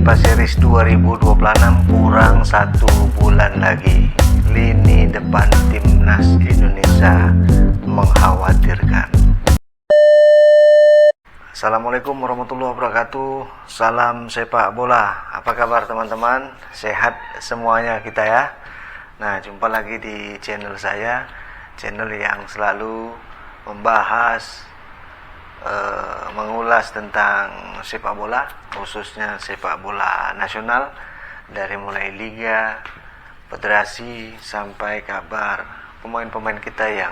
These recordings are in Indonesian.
FIFA Series 2026 kurang 1 bulan lagi. Lini depan timnas Indonesia mengkhawatirkan. Assalamualaikum warahmatullahi wabarakatuh. Salam sepak bola. Apa kabar teman-teman? Sehat semuanya kita ya. Nah, jumpa lagi di channel saya, channel yang selalu membahas mengulas tentang sepak bola, khususnya sepak bola nasional, dari mulai liga, federasi, sampai kabar pemain-pemain kita yang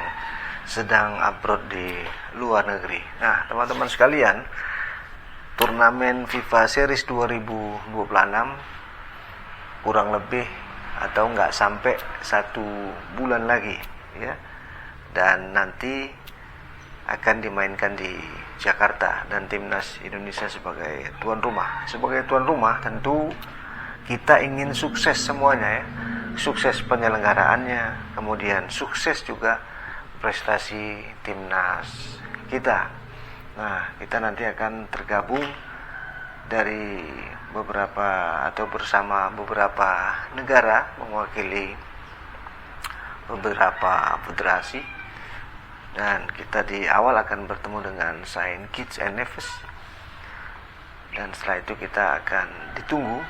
sedang abroad di luar negeri. Nah, teman-teman sekalian, turnamen FIFA Series 2026 kurang lebih atau nggak sampai 1 bulan lagi ya, dan nanti akan dimainkan di Jakarta, dan timnas Indonesia sebagai tuan rumah. Sebagai tuan rumah tentu kita ingin sukses semuanya ya, sukses penyelenggaraannya, kemudian sukses juga prestasi timnas kita. Nah, kita nanti akan tergabung dari beberapa atau bersama beberapa negara mewakili beberapa federasi. Dan kita di awal akan bertemu dengan Saint Kitts and Nevis, dan setelah itu kita akan ditunggu.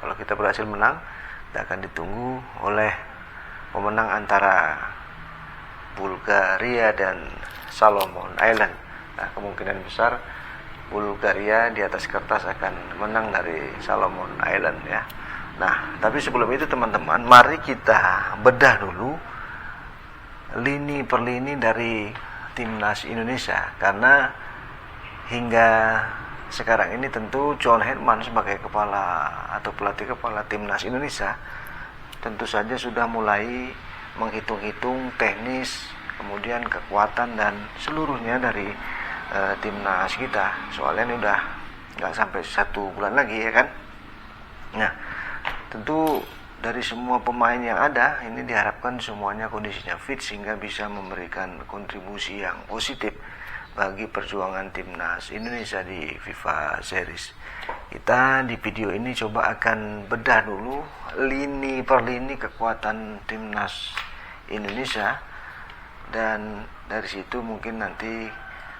Kalau kita berhasil menang, kita akan ditunggu oleh pemenang antara Bulgaria dan Solomon Island. Nah, kemungkinan besar Bulgaria di atas kertas akan menang dari Solomon Island ya. Nah, tapi sebelum itu teman-teman, mari kita bedah dulu lini per lini dari timnas Indonesia, karena hingga sekarang ini tentu John Herdman sebagai kepala atau pelatih kepala timnas Indonesia tentu saja sudah mulai menghitung-hitung teknis, kemudian kekuatan dan seluruhnya dari timnas kita. Soalnya ini udah nggak sampai 1 bulan lagi ya kan. Nah, tentu dari semua pemain yang ada ini diharapkan semuanya kondisinya fit sehingga bisa memberikan kontribusi yang positif bagi perjuangan timnas Indonesia di FIFA Series. Kita di video ini coba akan bedah dulu lini per lini kekuatan timnas Indonesia, dan dari situ mungkin nanti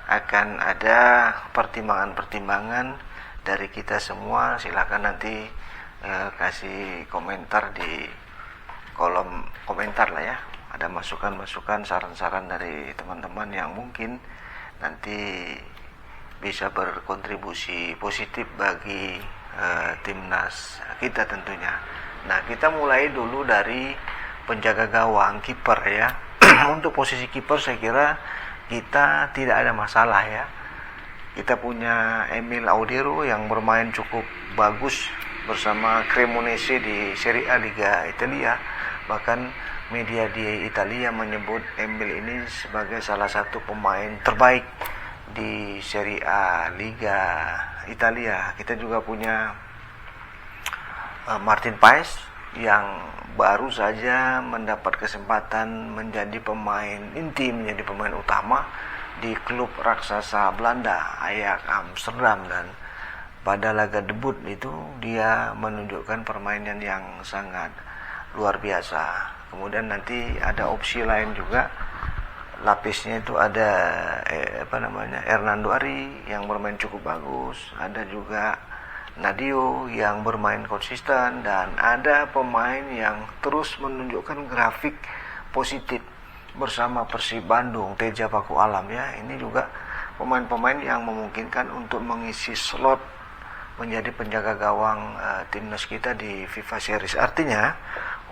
akan ada pertimbangan-pertimbangan dari kita semua. Silakan nanti kasih komentar di kolom komentar lah ya, ada masukan-masukan, saran-saran dari teman-teman yang mungkin nanti bisa berkontribusi positif bagi timnas kita tentunya. Nah, kita mulai dulu dari penjaga gawang, kiper ya. Untuk posisi kiper saya kira kita tidak ada masalah ya. Kita punya Emil Audero yang bermain cukup bagus bersama Cremonese di Serie A Liga Italia. Bahkan media di Italia menyebut Emil ini sebagai salah satu pemain terbaik di Serie A Liga Italia. Kita juga punya Martin Paes yang baru saja mendapat kesempatan menjadi pemain inti, menjadi pemain utama di klub raksasa Belanda Ajax Amsterdam, dan pada laga debut itu dia menunjukkan permainan yang sangat luar biasa. Kemudian nanti ada opsi lain juga, lapisnya itu ada Hernando Ari yang bermain cukup bagus, ada juga Nadio yang bermain konsisten, dan ada pemain yang terus menunjukkan grafik positif bersama Persib Bandung, Teja Paku Alam ya. Ini juga pemain-pemain yang memungkinkan untuk mengisi slot menjadi penjaga gawang timnas kita di FIFA Series. Artinya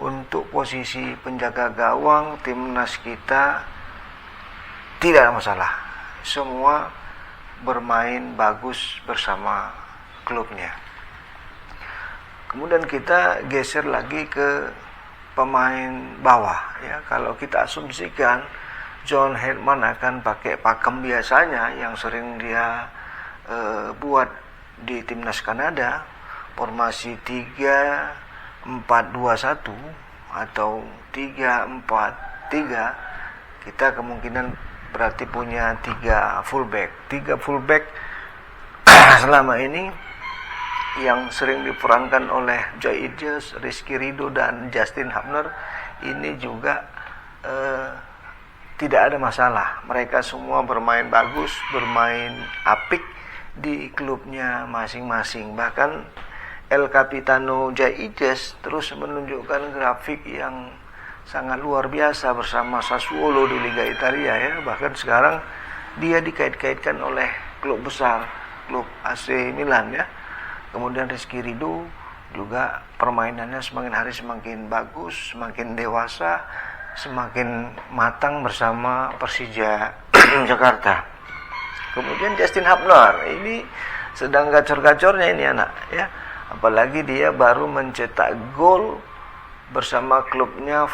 untuk posisi penjaga gawang timnas kita tidak ada masalah, semua bermain bagus bersama klubnya. Kemudian kita geser lagi ke pemain bawah ya. Kalau kita asumsikan John Herdman akan pakai pakem biasanya yang sering dia buat di timnas Kanada, formasi 3-4-2-1 atau 3-4-3, kita kemungkinan berarti punya 3 fullback selama ini yang sering diperankan oleh Joe Idjes, Rizky Ridho dan Justin Hubner ini juga tidak ada masalah. Mereka semua bermain bagus, bermain apik di klubnya masing-masing. Bahkan El Capitano Joe Idjes terus menunjukkan grafik yang sangat luar biasa bersama Sassuolo di Liga Italia ya. Bahkan sekarang dia dikait-kaitkan oleh klub besar, klub AC Milan ya. Kemudian Rizky Ridho juga permainannya semakin hari semakin bagus, semakin dewasa, semakin matang bersama Persija Jakarta. Kemudian Justin Hubner ini sedang gacor-gacornya ini anak ya. Apalagi dia baru mencetak gol bersama klubnya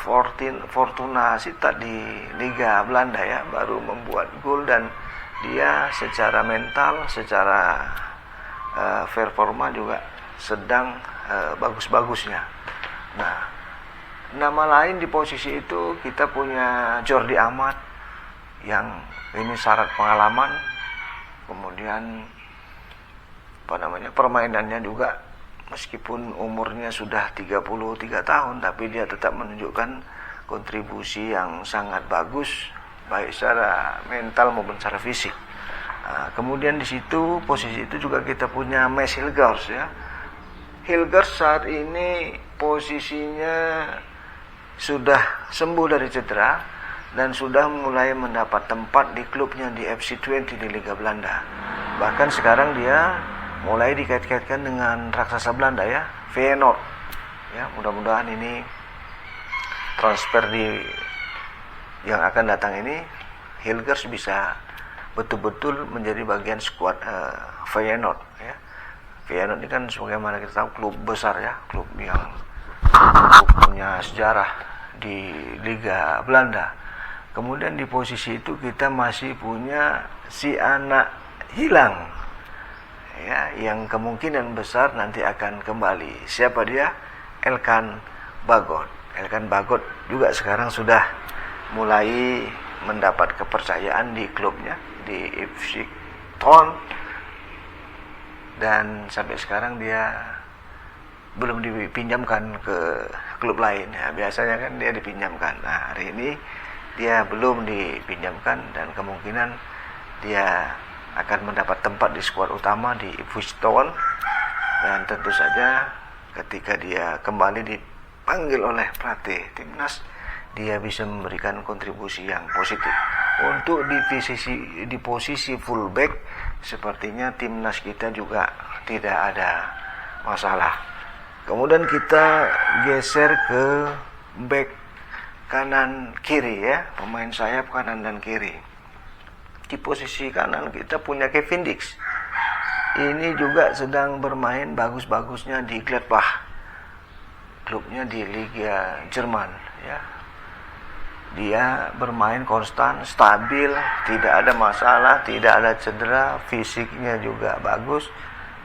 Fortuna Sittard di Liga Belanda ya, baru membuat gol dan dia secara mental, secara performa juga sedang bagus-bagusnya. Nah, nama lain di posisi itu kita punya Jordi Amat yang ini syarat pengalaman, kemudian permainannya juga meskipun umurnya sudah 33 tahun tapi dia tetap menunjukkan kontribusi yang sangat bagus baik secara mental maupun secara fisik. Nah, kemudian di situ posisi itu juga kita punya Mads Hilgers ya. Hilgers saat ini posisinya sudah sembuh dari cedera dan sudah mulai mendapat tempat di klubnya di FC20 di Liga Belanda. Bahkan sekarang dia mulai dikait-kaitkan dengan raksasa Belanda ya, Feyenoord. Ya, mudah-mudahan ini transfer yang akan datang ini Hilgers bisa betul-betul menjadi bagian skuad Feyenoord ya. Feyenoord ini kan sebagaimana kita tahu klub besar ya, klub yang punya sejarah di Liga Belanda. Kemudian di posisi itu kita masih punya si anak hilang ya, yang kemungkinan besar nanti akan kembali. Siapa dia? Elkan Bagot. Elkan Bagot juga sekarang sudah mulai mendapat kepercayaan di klubnya di FC Thorn dan sampai sekarang dia belum dipinjamkan ke klub lain ya. Biasanya kan dia dipinjamkan. Nah, hari ini dia belum dipinjamkan dan kemungkinan dia akan mendapat tempat di skuad utama di Ipswich Town dan tentu saja ketika dia kembali dipanggil oleh pelatih timnas dia bisa memberikan kontribusi yang positif. Untuk di posisi fullback sepertinya timnas kita juga tidak ada masalah. Kemudian kita geser ke back kanan kiri ya, pemain sayap kanan dan kiri. Di posisi kanan kita punya Kevin Dix. Ini juga sedang bermain bagus-bagusnya di Gladbach, klubnya di Liga Jerman ya. Dia bermain konstan, stabil, tidak ada masalah, tidak ada cedera, fisiknya juga bagus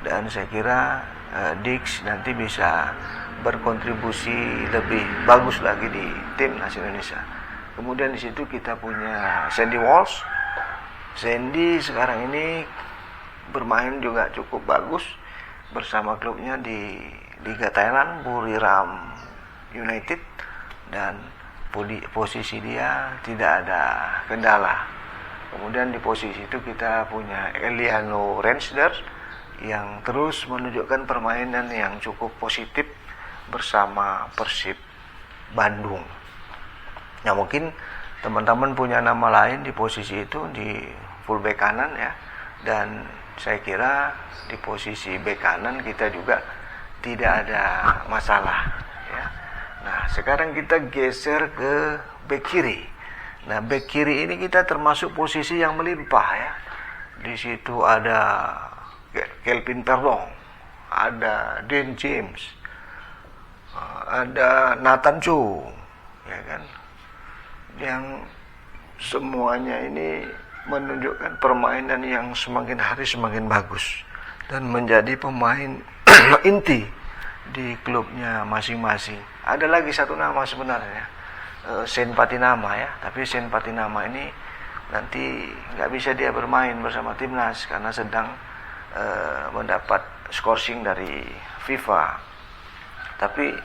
dan saya kira Dix nanti bisa berkontribusi lebih bagus lagi di timnas Indonesia. Kemudian di situ kita punya Sandy Walsh. Sandy sekarang ini bermain juga cukup bagus bersama klubnya di Liga Thailand, Buriram United, dan posisi dia tidak ada kendala. Kemudian di posisi itu kita punya Eliano Rensder yang terus menunjukkan permainan yang cukup positif bersama Persib Bandung. Nah, mungkin teman-teman punya nama lain di posisi itu di fullback kanan ya, dan saya kira di posisi bek kanan kita juga tidak ada masalah ya. Nah, sekarang kita geser ke bek kiri. Nah, bek kiri ini kita termasuk posisi yang melimpah ya. Di situ ada Kelvin Perdong, ada Dan James, ada Nathan Cho, ya kan? Yang semuanya ini menunjukkan permainan yang semakin hari semakin bagus dan menjadi pemain inti di klubnya masing-masing. Ada lagi satu nama sebenarnya, Sen Patinama ya, tapi Sen Patinama ini nanti nggak bisa dia bermain bersama timnas karena sedang mendapat scoring dari FIFA. Tapi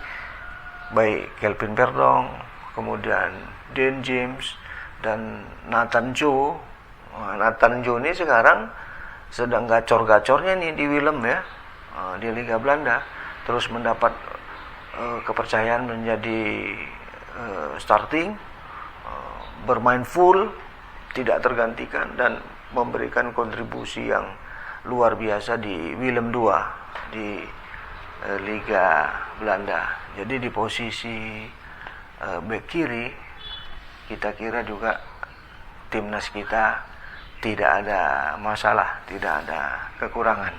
baik Kelvin Verdong, kemudian Dan James dan Nathan Joe. Nathan Joe ini sekarang sedang gacor-gacornya nih di Willem ya, di Liga Belanda, terus mendapat kepercayaan menjadi starting, bermain full, tidak tergantikan dan memberikan kontribusi yang luar biasa di Willem 2 di Liga Belanda. Jadi di posisi bek kiri kita kira juga timnas kita tidak ada masalah, tidak ada kekurangan.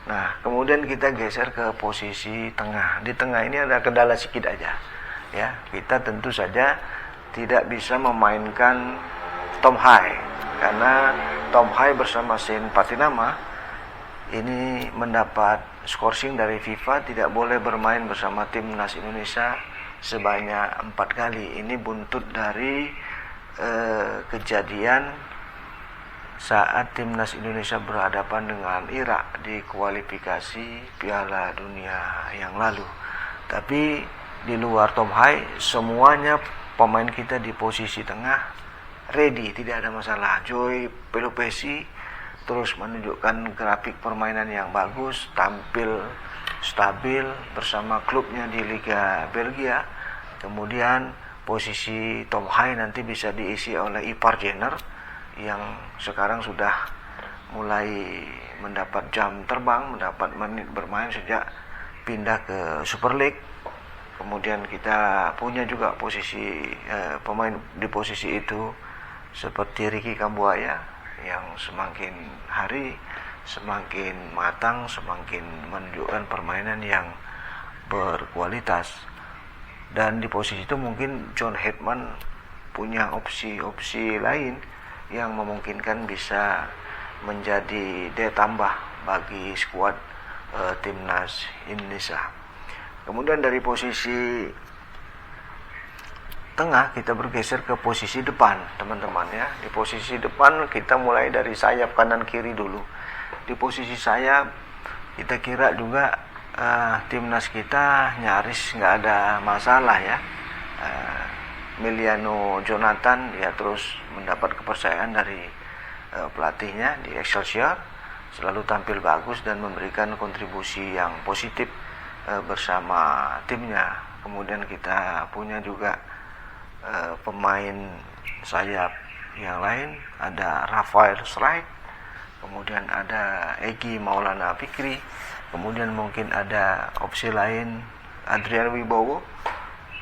Nah, kemudian kita geser ke posisi tengah. Di tengah ini ada kendala sedikit aja. Ya, kita tentu saja tidak bisa memainkan Tom Hai karena Tom Hai bersama Shane Patinama ini mendapat scoring dari FIFA tidak boleh bermain bersama timnas Indonesia sebanyak 4 kali. Ini buntut dari kejadian saat timnas Indonesia berhadapan dengan Irak di kualifikasi Piala Dunia yang lalu. Tapi di luar Tom Hai, semuanya pemain kita di posisi tengah ready, tidak ada masalah. Joy Pelopesi terus menunjukkan grafik permainan yang bagus, tampil stabil bersama klubnya di Liga Belgia. Kemudian posisi Tom Hai nanti bisa diisi oleh Ipar Jenner yang sekarang sudah mulai mendapat jam terbang, mendapat menit bermain sejak pindah ke Super League. Kemudian kita punya juga posisi pemain di posisi itu seperti Ricky Kambuaya yang semakin hari semakin matang, semakin menunjukkan permainan yang berkualitas. Dan di posisi itu mungkin John Hetman punya opsi-opsi lain yang memungkinkan bisa menjadi daya tambah bagi skuad timnas Indonesia. Kemudian dari posisi tengah kita bergeser ke posisi depan, teman-teman ya. Di posisi depan kita mulai dari sayap kanan kiri dulu. Di posisi sayap kita kira juga timnas kita nyaris nggak ada masalah ya. Emiliano Jonathan ya terus mendapat kepercayaan dari pelatihnya di Excelsior, selalu tampil bagus dan memberikan kontribusi yang positif bersama timnya. Kemudian kita punya juga pemain sayap yang lain, ada Rafael Strike, kemudian ada Egy Maulana Fikri, kemudian mungkin ada opsi lain Adrian Wibowo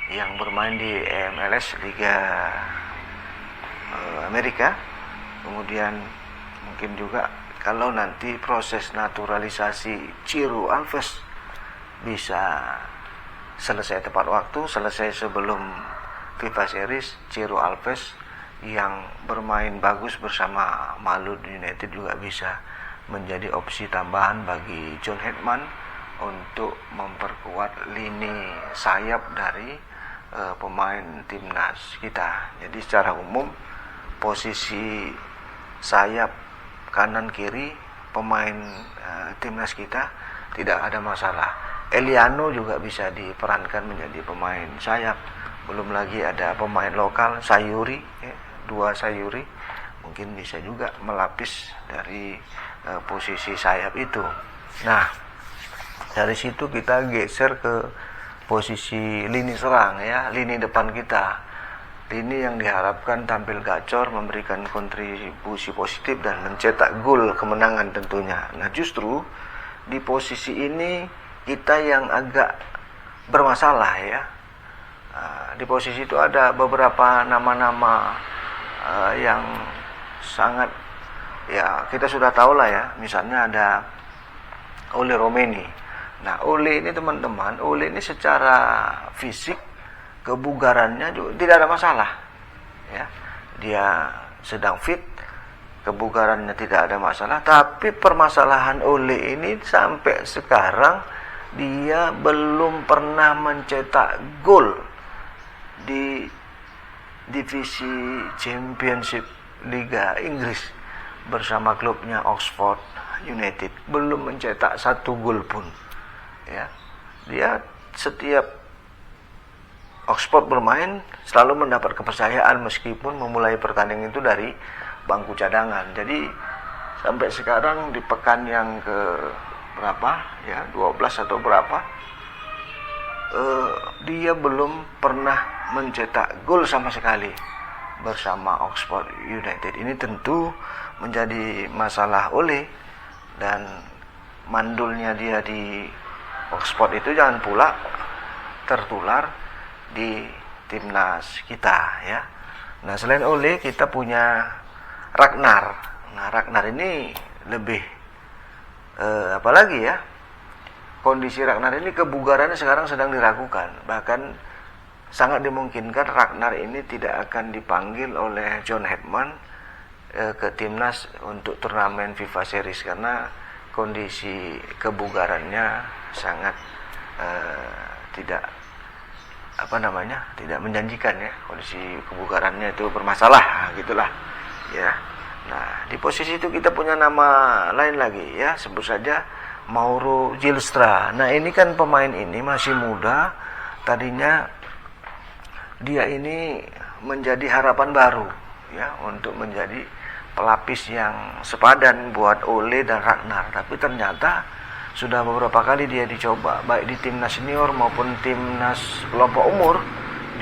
yang bermain di MLS Liga Amerika. Kemudian mungkin juga kalau nanti proses naturalisasi Ciro Alves bisa selesai tepat waktu, selesai sebelum FIFA Series, Ciro Alves yang bermain bagus bersama Maluku United juga bisa menjadi opsi tambahan bagi John Hetman untuk memperkuat lini sayap dari pemain timnas kita. Jadi secara umum posisi sayap kanan kiri pemain timnas kita tidak ada masalah. Eliano juga bisa diperankan menjadi pemain sayap. Belum lagi ada pemain lokal Sayuri, dua Sayuri mungkin bisa juga melapis dari posisi sayap itu. Nah, dari situ kita geser ke posisi lini serang ya, lini depan kita. Lini yang diharapkan tampil gacor, memberikan kontribusi positif dan mencetak gol kemenangan tentunya. Nah, justru di posisi ini kita yang agak bermasalah ya. Di posisi itu ada beberapa nama-nama yang sangat ya kita sudah tahu lah ya. Misalnya ada Ole Romeni. Nah, Ole ini teman-teman, Ole ini secara fisik kebugarannya juga tidak ada masalah ya. Dia sedang fit, kebugarannya tidak ada masalah, tapi permasalahan Ole ini sampai sekarang dia belum pernah mencetak gol di divisi Championship Liga Inggris. bersama klubnya Oxford United belum mencetak 1 gol pun. Ya, dia setiap Oxford bermain selalu mendapat kepercayaan meskipun memulai pertandingan itu dari bangku cadangan. Jadi sampai sekarang di pekan yang ke berapa ya, 12 atau berapa, dia belum pernah mencetak gol sama sekali bersama Oxford United. Ini tentu menjadi masalah Ole, dan mandulnya dia di Oxford itu jangan pula tertular di timnas kita ya. Nah, selain Ole kita punya Ragnar. Nah, Ragnar ini lebih apalagi ya, kondisi Ragnar ini kebugarannya sekarang sedang diragukan. Bahkan sangat dimungkinkan Ragnar ini tidak akan dipanggil oleh John Hedman ke timnas untuk turnamen FIFA Series karena kondisi kebugarannya sangat tidak tidak menjanjikan ya. Kondisi kebugarannya itu bermasalah, gitulah ya. Nah, di posisi itu kita punya nama lain lagi ya, sebut saja Mauro Zylstra. Nah, ini kan pemain ini masih muda, tadinya dia ini menjadi harapan baru ya untuk menjadi pelapis yang sepadan buat Ole dan Ragnar. Tapi ternyata sudah beberapa kali dia dicoba baik di timnas senior maupun timnas kelompok umur,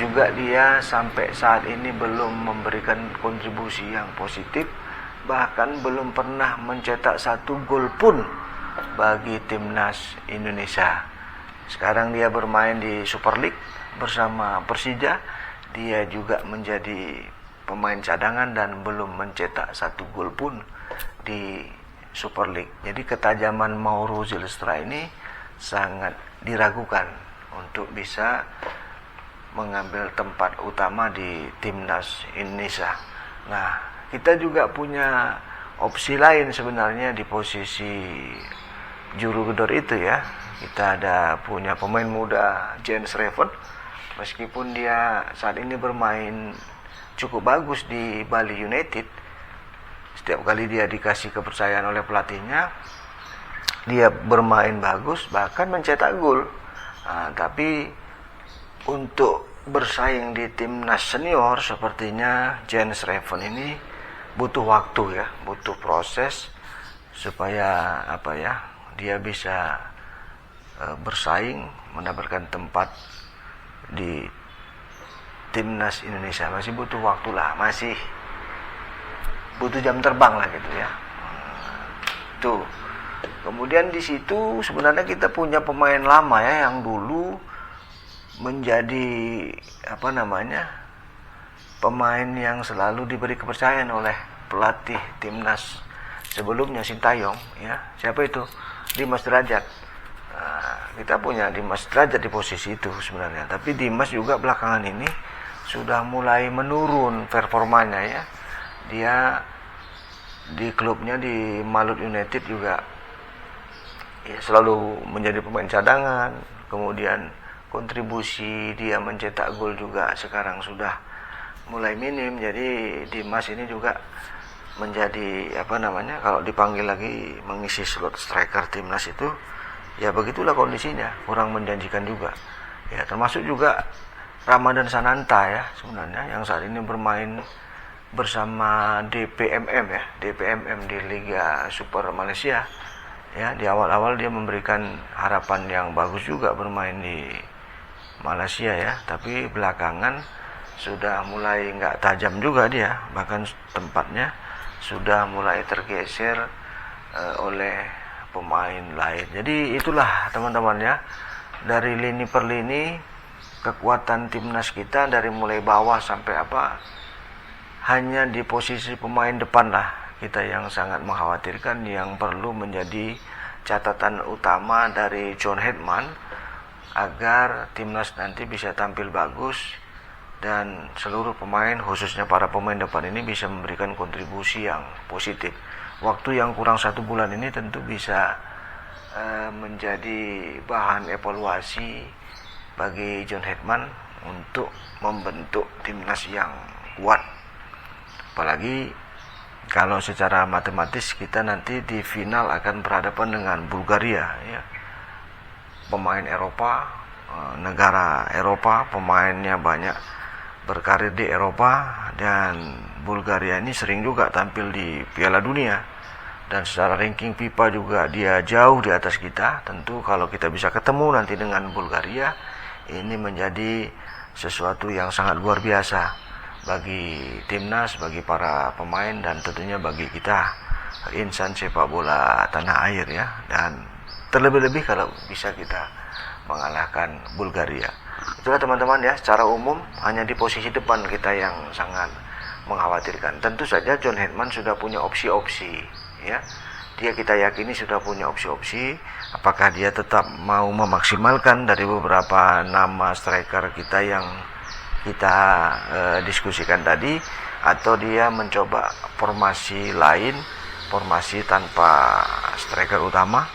juga dia sampai saat ini belum memberikan kontribusi yang positif, bahkan belum pernah mencetak 1 gol pun bagi timnas Indonesia. Sekarang dia bermain di Super League bersama Persija. Dia juga menjadi pemain cadangan dan belum mencetak 1 gol pun di Super League. Jadi ketajaman Mauro Zylstra ini sangat diragukan untuk bisa mengambil tempat utama di timnas Indonesia. Nah, kita juga punya opsi lain sebenarnya di posisi juru gedor itu ya. Kita punya pemain muda Jens Reven, meskipun dia saat ini bermain cukup bagus di Bali United. Setiap kali dia dikasih kepercayaan oleh pelatihnya, dia bermain bagus, bahkan mencetak gol. Nah, tapi untuk bersaing di timnas senior sepertinya Jens Reven ini butuh waktu ya, butuh proses supaya dia bisa bersaing mendapatkan tempat di timnas Indonesia. Masih butuh waktu lah, masih butuh jam terbang lah gitu ya. Tuh. Kemudian di situ sebenarnya kita punya pemain lama ya yang dulu menjadi pemain yang selalu diberi kepercayaan oleh pelatih timnas sebelumnya, Sintayong ya. Siapa itu? Dimas Derajat. Nah, kita punya Dimas Derajat di posisi itu sebenarnya, tapi Dimas juga belakangan ini sudah mulai menurun performanya ya. Dia di klubnya di Malut United juga ya, selalu menjadi pemain cadangan. Kemudian kontribusi dia mencetak gol juga sekarang sudah mulai minim. Jadi Dimas ini juga menjadi kalau dipanggil lagi mengisi slot striker timnas itu ya begitulah kondisinya, kurang menjanjikan juga ya. Termasuk juga Ramadan Sananta ya sebenarnya yang saat ini bermain bersama DPMM ya, DPMM di Liga Super Malaysia ya. Di awal-awal dia memberikan harapan yang bagus juga bermain di Malaysia ya, tapi belakangan sudah mulai nggak tajam juga dia, bahkan tempatnya sudah mulai tergeser oleh pemain lain. Jadi itulah teman-teman ya, dari lini per lini kekuatan timnas kita dari mulai bawah sampai hanya di posisi pemain depan lah kita yang sangat mengkhawatirkan, yang perlu menjadi catatan utama dari John Hedman agar timnas nanti bisa tampil bagus dan seluruh pemain, khususnya para pemain depan ini bisa memberikan kontribusi yang positif. Waktu yang kurang 1 bulan ini tentu bisa menjadi bahan evaluasi bagi John Hedman untuk membentuk timnas yang kuat. Apalagi kalau secara matematis kita nanti di final akan berhadapan dengan Bulgaria, ya. Pemain Eropa, negara Eropa, pemainnya banyak berkarir di Eropa, dan Bulgaria ini sering juga tampil di Piala Dunia, dan secara ranking FIFA juga dia jauh di atas kita. Tentu kalau kita bisa ketemu nanti dengan Bulgaria, ini menjadi sesuatu yang sangat luar biasa bagi timnas, bagi para pemain, dan tentunya bagi kita insan sepak bola tanah air, ya. Dan terlebih-lebih kalau bisa kita mengalahkan Bulgaria. Itulah teman-teman, ya, secara umum hanya di posisi depan kita yang sangat mengkhawatirkan. Tentu saja John Herdman sudah punya opsi-opsi, ya. Dia kita yakini sudah punya opsi-opsi. Apakah dia tetap mau memaksimalkan dari beberapa nama striker kita yang kita diskusikan tadi, atau dia mencoba formasi lain, formasi tanpa striker utama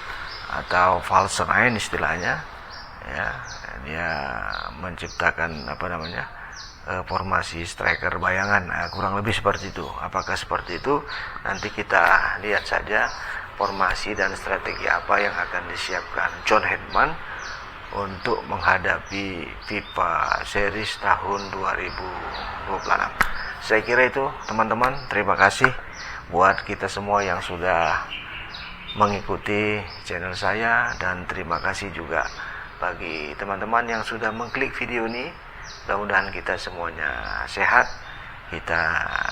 atau false nine istilahnya, ya. Dia menciptakan formasi striker bayangan, kurang lebih seperti itu. Apakah seperti itu? Nanti kita lihat saja formasi dan strategi apa yang akan disiapkan John Herdman untuk menghadapi FIFA Series tahun 2026. Saya kira itu teman-teman. Terima kasih buat kita semua yang sudah mengikuti channel saya, dan terima kasih juga bagi teman-teman yang sudah mengklik video ini. Mudah-mudahan kita semuanya sehat, kita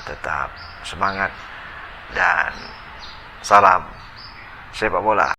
tetap semangat, dan salam sepak bola.